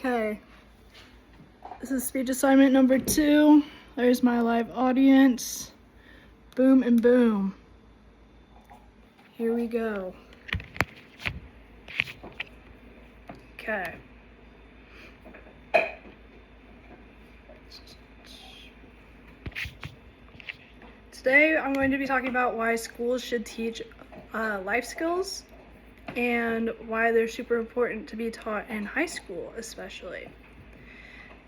Okay, this is speech assignment number 2. There's my live audience. Boom and boom. Here we go. Okay. Today I'm going to be talking about why schools should teach life skills and why they're super important to be taught in high school especially.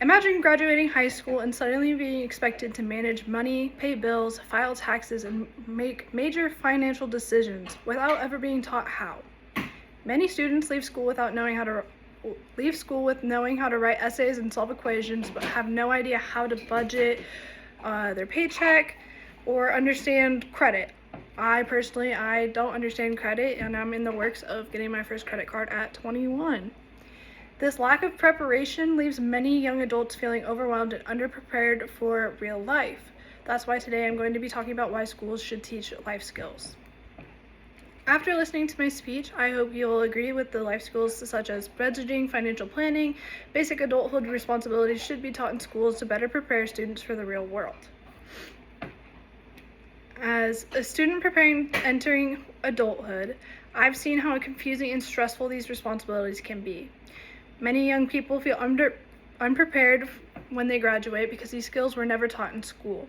Imagine graduating high school and suddenly being expected to manage money, pay bills, file taxes, and make major financial decisions without ever being taught how. Many students leave school with knowing how to write essays and solve equations, but have no idea how to budget their paycheck or understand credit. I don't understand credit, and I'm in the works of getting my first credit card at 21. This lack of preparation leaves many young adults feeling overwhelmed and underprepared for real life. That's why today I'm going to be talking about why schools should teach life skills. After listening to my speech, I hope you will agree with the life skills such as budgeting, financial planning, basic adulthood responsibilities should be taught in schools to better prepare students for the real world. As a student entering adulthood, I've seen how confusing and stressful these responsibilities can be. Many young people feel unprepared when they graduate because these skills were never taught in school.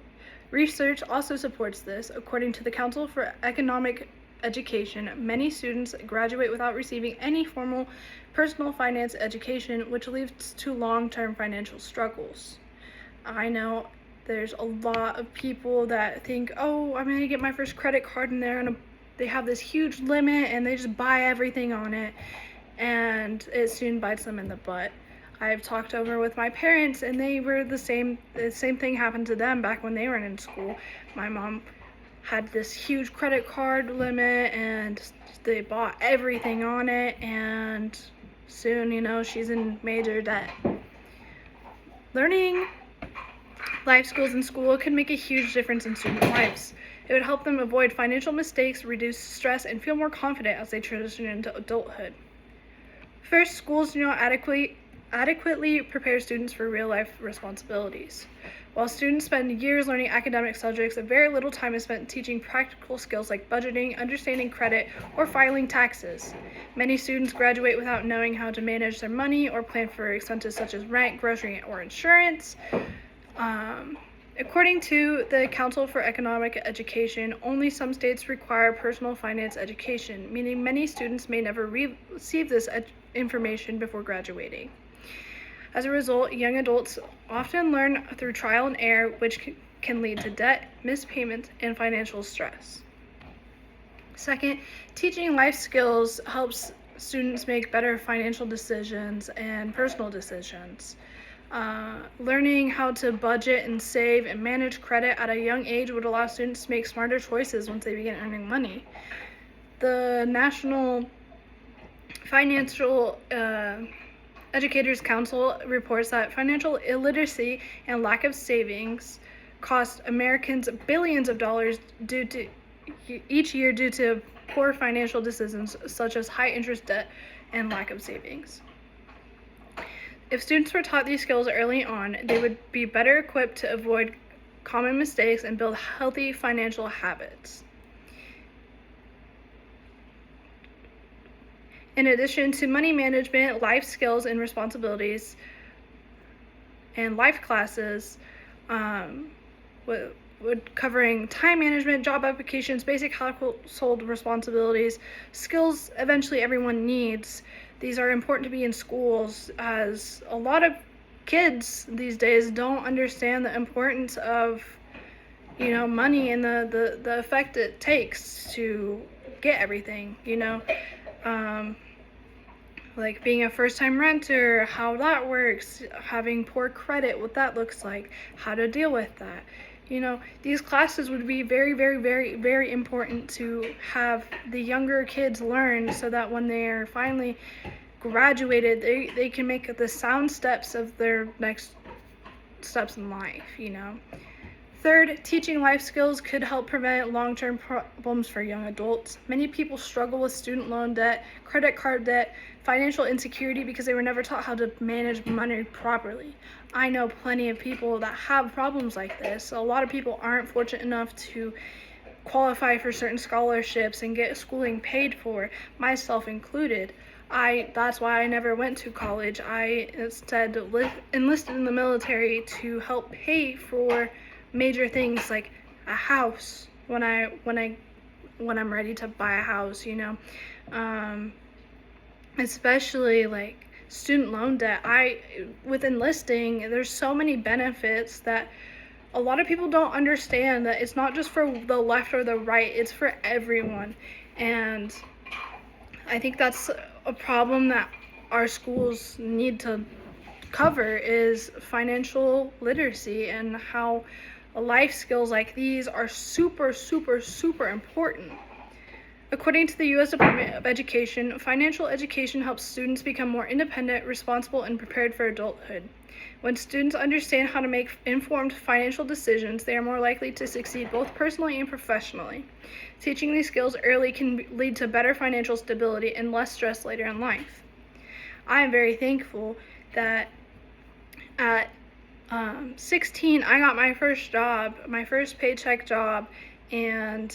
Research also supports this. According to the Council for Economic Education, many students graduate without receiving any formal personal finance education, which leads to long-term financial struggles. I know there's a lot of people that think, oh, I'm going to get my first credit card and they have this huge limit and they just buy everything on it, and it soon bites them in the butt. I've talked over with my parents, and they were the same thing happened to them back when they were in school. My mom had this huge credit card limit and they bought everything on it, and soon, she's in major debt. Learning life skills in school can make a huge difference in student lives. It would help them avoid financial mistakes, reduce stress, and feel more confident as they transition into adulthood. First, schools do not adequately prepare students for real-life responsibilities. While students spend years learning academic subjects, very little time is spent teaching practical skills like budgeting, understanding credit, or filing taxes. Many students graduate without knowing how to manage their money or plan for expenses such as rent, grocery, or insurance. According to the Council for Economic Education, only some states require personal finance education, meaning many students may never receive this information before graduating. As a result, young adults often learn through trial and error, which can lead to debt, missed payments, and financial stress. Second, teaching life skills helps students make better financial decisions and personal decisions. Learning how to budget and save and manage credit at a young age would allow students to make smarter choices once they begin earning money. The National Financial Educators Council reports that financial illiteracy and lack of savings cost Americans billions of dollars each year due to poor financial decisions such as high interest debt and lack of savings. If students were taught these skills early on, they would be better equipped to avoid common mistakes and build healthy financial habits. In addition to money management, life skills and responsibilities, and life classes, covering time management, job applications, basic household responsibilities, skills eventually everyone needs. These are important to be in schools, as a lot of kids these days don't understand the importance of, money and the effect it takes to get everything, like being a first-time renter, how that works, having poor credit, what that looks like, how to deal with that. These classes would be very, very, very, very important to have the younger kids learn so that when they're finally graduated, they can make the sound steps of their next steps in life, Third, teaching life skills could help prevent long-term problems for young adults. Many people struggle with student loan debt, credit card debt, financial insecurity because they were never taught how to manage money properly. I know plenty of people that have problems like this. A lot of people aren't fortunate enough to qualify for certain scholarships and get schooling paid for, myself included. That's why I never went to college. I instead enlisted in the military to help pay for major things like a house when I'm ready to buy a house, especially like student loan debt. With enlisting, there's so many benefits that a lot of people don't understand, that it's not just for the left or the right, it's for everyone. And I think that's a problem that our schools need to cover, is financial literacy, and how life skills like these are super, super, super important. According to the U.S. Department of Education, financial education helps students become more independent, responsible, and prepared for adulthood. When students understand how to make informed financial decisions, they are more likely to succeed both personally and professionally. Teaching these skills early can lead to better financial stability and less stress later in life. I am very thankful that at 16, I got my first job, my first paycheck job, and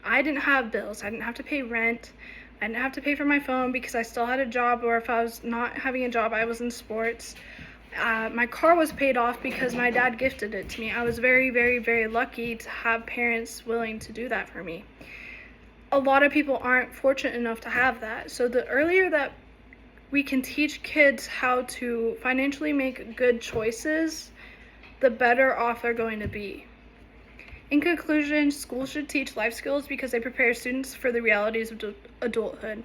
I didn't have bills. I didn't have to pay rent. I didn't have to pay for my phone because I still had a job, or if I was not having a job, I was in sports. My car was paid off because my dad gifted it to me. I was very, very, very lucky to have parents willing to do that for me. A lot of people aren't fortunate enough to have that. So the earlier that we can teach kids how to financially make good choices, the better off they're going to be. In conclusion, schools should teach life skills because they prepare students for the realities of adulthood.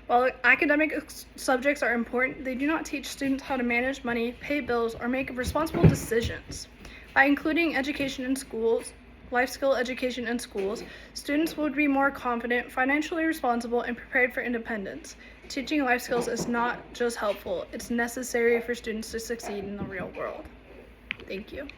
While academic subjects are important, they do not teach students how to manage money, pay bills, or make responsible decisions. By including education in schools, life skill education in schools, students would be more confident, financially responsible, and prepared for independence. Teaching life skills is not just helpful, it's necessary for students to succeed in the real world. Thank you.